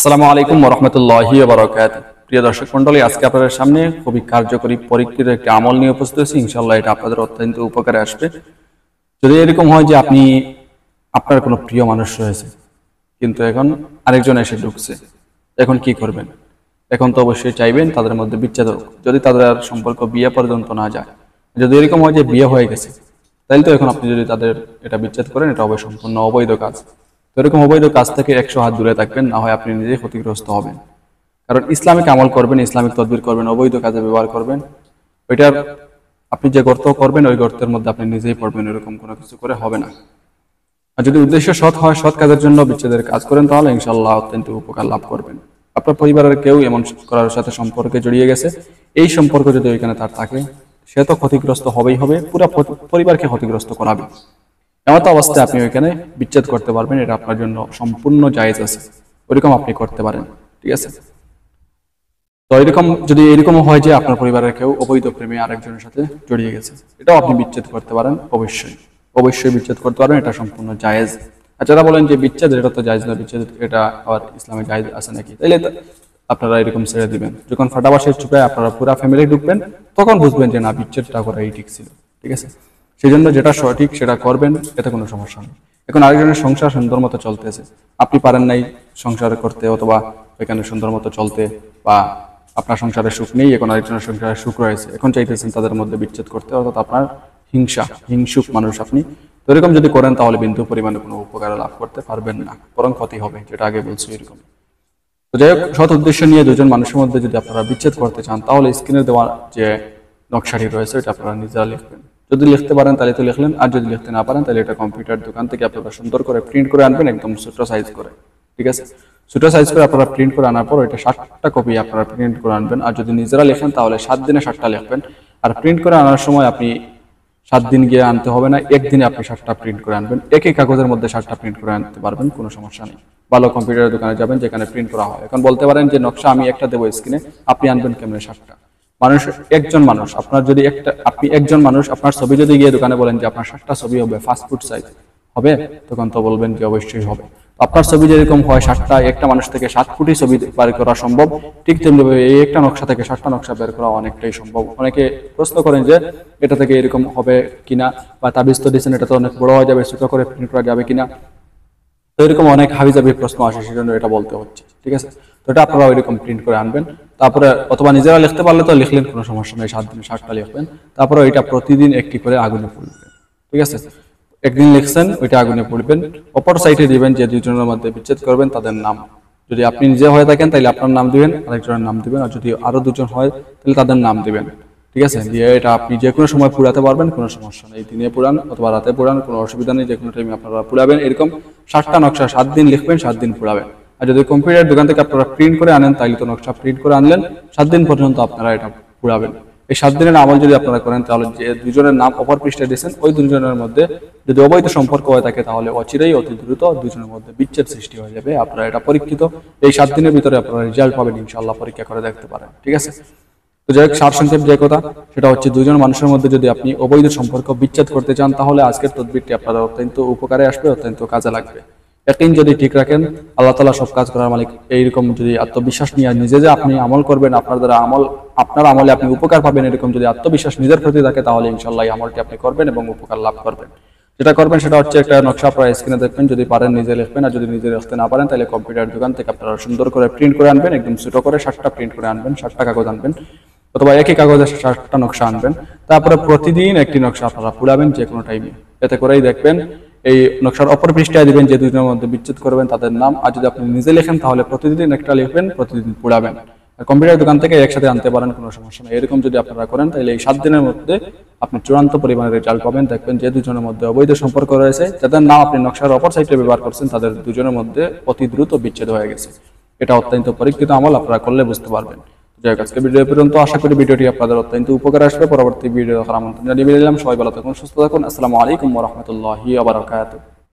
আসসালামু আলাইকুম ওয়া রাহমাতুল্লাহি ওয়া বারাকাতুহু। প্রিয় দর্শক মণ্ডলী, আজকে আপনাদের সামনে খুবই কার্যকরী পরীক্ষিত একটি আমল নিয়ে উপস্থিত হয়েছি। ইনশাআল্লাহ এটা আপনাদের অত্যন্ত উপকারে আসবে। যদি এরকম হয় যে আপনার কোনো প্রিয় মানুষ রয়েছে, কিন্তু এখন আরেকজন এসে ঢুকছে, এখন কি করবেন? এখন তো অবশ্যই চাইবেন তাদের মধ্যে বিচ্ছেদ হোক, যদি তাদের সম্পর্ক বিয়ে পর্যন্ত না যায়। যদি এরকম হয় যে বিয়ে হয়ে গেছে, তাহলে তো এখন আপনি যদি তাদের এটা বিচ্ছেদ করেন, এটা হবে সম্পূর্ণ অবৈধ কাজ। তো এরকম অবৈধ কাজ থেকে 100 হাত দূরে থাকবেন, না হয় আপনি নিজেই ক্ষতিগ্রস্ত হবেন। কারণ ইসলামিক আমল করবেন, ইসলামিক তদবির করবেন, অবৈধ কাজে ব্যবহার করবেন, ওইটার আপনি যে গর্ত করবেন ওই গর্তের মধ্যে আপনি নিজেই পড়বেন। এরকম কোনো কিছু করে হবে না। আর যদি উদ্দেশ্য সৎ হয়, সৎ কাজের জন্য বিচ্ছেদের কাজ করেন, তাহলে ইনশাআল্লাহ অত্যন্ত উপকার লাভ করবেন। আপনার পরিবারের কেউ এমন করার সাথে সম্পর্কে জড়িয়ে গেছে, এই সম্পর্ক যদি ওইখানে তার থাকে, সে তো ক্ষতিগ্রস্ত হবেই হবে, পুরো পরিবারকে ক্ষতিগ্রস্ত করাবে। এমত অবস্থায় আপনি ওইখানে বিচ্ছেদ করতে পারবেন, এটা আপনার জন্য সম্পূর্ণ জায়েজ আছে, ওইরকম আপনি করতে পারেন। ঠিক আছে? তো এরকম হয় যে আপনার পরিবারের কেউ অবৈধ প্রেমে আরেকজনের সাথে জড়িয়ে গেছে, এটাও আপনি বিচ্ছেদ করতে পারেন। অবশ্যই বিচ্ছেদ করতে পারবেন, এটা সম্পূর্ণ জায়েজ। আর যারা বলেন যে বিচ্ছেদ এটা তো জায়েজ না, বিচ্ছেদ এটা আবার ইসলামে জায়েজ আছে নাকি, তাইলে আপনারা এরকম ছেড়ে দিবেন। যখন ফাটাবাসের চুপে আপনারা পুরা ফ্যামিলি ঢুকবেন, তখন বুঝবেন যে না, বিচ্ছেদটা করাই ঠিক ছিল। ঠিক আছে? সেই জন্য যেটা সঠিক সেটা করবেন, এতে কোনো সমস্যা নেই। এখন আরেকজনের সংসার সুন্দর মতো চলতেছে, আপনি পারেন নাই সংসার করতে, অথবা এখানে সুন্দর মতো চলতে, বা আপনার সংসারে সুখ নেই, এখন আরেকজনের সংসারে সুখ রয়েছে, এখন চাইতেছেন তাদের মধ্যে বিচ্ছেদ করতে, অর্থাৎ আপনার হিংসুক মানুষ আপনি। তো এরকম যদি করেন, তাহলে বিন্দু পরিমাণে কোনো উপকার লাভ করতে পারবেন না, বরং ক্ষতি হবে, যেটা আগে বলছি এরকম। তো যাই হোক, সৎ উদ্দেশ্য নিয়ে দুজন মানুষের মধ্যে যদি আপনারা বিচ্ছেদ করতে চান, তাহলে স্ক্রিনে দেওয়া যে নকশাটি রয়েছে এটা আপনারা নিজেরা লিখবেন। যদি লিখতে পারেন তাহলে তো লিখলেন, আর যদি লিখতে না পারেন তাহলে এটা কম্পিউটার দোকান থেকে আপনারা সুন্দর করে প্রিন্ট করে আনবেন, একদম ছোট সাইজ করে। ঠিক আছে? ছোট সাইজ করে আপনারা প্রিন্ট করে আনার পর এটা 60টা কপি আপনারা প্রিন্ট করে আনবেন। আর যদি নিজেরা লেখেন তাহলে 7 দিনে 7টা লিখবেন। আর প্রিন্ট করে আনার সময় আপনি 7 দিন গিয়ে আনতে হবে না, একদিনে আপনি 7টা প্রিন্ট করে আনবেন। একই কাগজের মধ্যে 7টা প্রিন্ট করে আনতে পারবেন, কোনো সমস্যা নেই। ভালো কম্পিউটার দোকানে যাবেন যেখানে প্রিন্ট করা হয়। এখন বলতে পারেন যে নকশা আমি একটা দেবো স্ক্রিনে, আপনি আনবেন কেমনে 7টা? একজন মানুষ আপনি একজন মানুষ, আপনার ছবি যদি গিয়ে দোকানে বলেন যে আপনার 7টা ছবি হবে পাসপোর্ট সাইজ হবে, তখন তো বলবেন যে অবশ্যই হবে। আপনার ছবি যেরকম হয় 7টা, একটা মানুষ থেকে 7 কোটি ছবি বের করা সম্ভব, ঠিক তেমনিভাবে এই একটা নকশা থেকে 7টা নকশা বের করা অনেকটাই সম্ভব। অনেকে প্রশ্ন করেন যে এটা থেকে এরকম হবে কিনা, বা তাবিজ তো দিচ্ছেন, এটা তো অনেক বড় হয়ে যাবে, ছোট করে প্রিন্ট করা যাবে কিনা। তো এরকম অনেক হাবিজাবি প্রশ্ন আসে, সেজন্য এটা বলতে হচ্ছে। ঠিক আছে? তো এটা আপনারা ওইরকম প্রিন্ট করে আনবেন। তারপরে অথবা নিজেরা লিখতে পারলে তো লিখলেন, কোনো সমস্যা নেই, 7 দিনে 7টা লিখবেন। তারপরে এটা প্রতিদিন একটি করে আগুনে পুড়বেন। ঠিক আছে? একদিন লিখছেন, ওইটা আগুনে পুড়বেন। অপর সাইডে দিবেন যে দুজনের মধ্যে বিচ্ছেদ করবেন তাদের নাম। যদি আপনি নিজে হয়ে থাকেন তাহলে আপনার নাম দিবেন, আরেকজনের নাম দিবেন। আর যদি আরো দুজন হয় তাহলে তাদের নাম দিবেন। ঠিক আছে? দিয়ে এটা আপনি যে কোনো সময় পুরাতে পারবেন, কোনো সমস্যা নেই। দিনে পুরান অথবা রাতে পুরান, কোনো অসুবিধা নেই, যে কোনো টাইমে আপনারা পুরাবেন। এরকম 7টা নকশা 7 দিন লিখবেন, 7 দিন পুরাবেন। আর যদি কম্পিউটার দোকান থেকে আপনারা প্রিন্ট করে আনেন, তাহলে তো নকশা প্রিন্ট করে আনলেন, 7 দিন পর্যন্ত আপনারা এটা পুরাবেন। এই 7 দিনের আমল যদি আপনারা করেন, তাহলে যে দুজনের নাম অপর পৃষ্ঠায় দিয়েছেন, ওই দুজনের মধ্যে যদি অবৈধ সম্পর্ক হয়ে থাকে, তাহলে অচিরেই অতি দ্রুত দুজনের মধ্যে বিচ্ছেদ সৃষ্টি হয়ে যাবে। আপনারা এটা পরীক্ষিত, এই 7 দিনের ভিতরে আপনারা রেজাল্ট পাবেন ইনশাআল্লাহ, পরীক্ষা করে দেখতে পারেন। ঠিক আছে? তো যাই হোক, সারসংক্ষেপ যে কথা সেটা হচ্ছে, দুজন মানুষের মধ্যে যদি আপনি অবৈধ সম্পর্ক বিচ্ছেদ করতে চান, তাহলে আজকের তদবিরটি আপনার অত্যন্ত উপকারে আসবে, অত্যন্ত কাজে লাগবে। ইয়াকিন যদি ঠিক রাখেন, আল্লাহ তাআলা সব কাজ করার মালিক, এইরকম যদি আত্মবিশ্বাস নিয়ে নিজে যে আপনি আমল করবেন, আপনার আমলে আপনি উপকার পাবেন, এরকম যদি আত্মবিশ্বাস নিজের প্রতি থাকে, তাহলে ইনশাআল্লাহ এই আমলটি আপনি করবেন এবং উপকার লাভ করবেন। যেটা করবেন সেটা হচ্ছে, একটা নকশা আপনারা স্ক্রিনে দেখবেন, যদি পারেন নিজে লিখবেন, আর যদি নিজে লিখতে না পারেন তাহলে কম্পিউটার দোকান থেকে আপনারা সুন্দর করে প্রিন্ট করে আনবেন, একদম ছোট করে 7টা প্রিন্ট করে আনবেন, 7টা কাগজ আনবেন, অথবা একই কাগজে 7টা নকশা আনবেন। তারপরে প্রতিদিন একটি নকশা আপনারা পুরাবেন যে কোনো টাইমে। এতে করেই দেখবেন এই নকশার অপর পৃষ্ঠায় দিবেন যে দুজনের মধ্যে বিচ্ছেদ করবেন তাদের নাম। আর যদি আপনি নিজে লেখেন, তাহলে প্রতিদিন একটা লিখবেন, প্রতিদিন পুরাবেন। আর কম্পিউটার দোকান থেকে একসাথে আনতে পারেন, কোনো সমস্যা নেই। এরকম যদি আপনারা করেন, তাহলে এই 7 দিনের মধ্যে আপনি চূড়ান্ত পরিমাণে রেজাল্ট পাবেন। দেখবেন যে দুজনের মধ্যে অবৈধ সম্পর্ক রয়েছে, যাদের নাম আপনি নকশার অপর সাইডে ব্যবহার করছেন, তাদের দুজনের মধ্যে অতি দ্রুত বিচ্ছেদ হয়ে গেছে। এটা অত্যন্ত পরীক্ষিত আমল, আপনারা করলে বুঝতে পারবেন। যাই হোক, আজকে ভিডিও পর্যন্ত। আশা করি ভিডিওটি আপনাদের অত্যন্ত উপকার আসবে। পরবর্তী ভিডিও দেখার আমন্ত্রণ জানিয়ে দিলাম। সবাই ভালো থাকুন, সুস্থ থাকুন। আসসালামু আলাইকুম ওয়া রাহমাতুল্লাহি ওয়া বারাকাতুহু।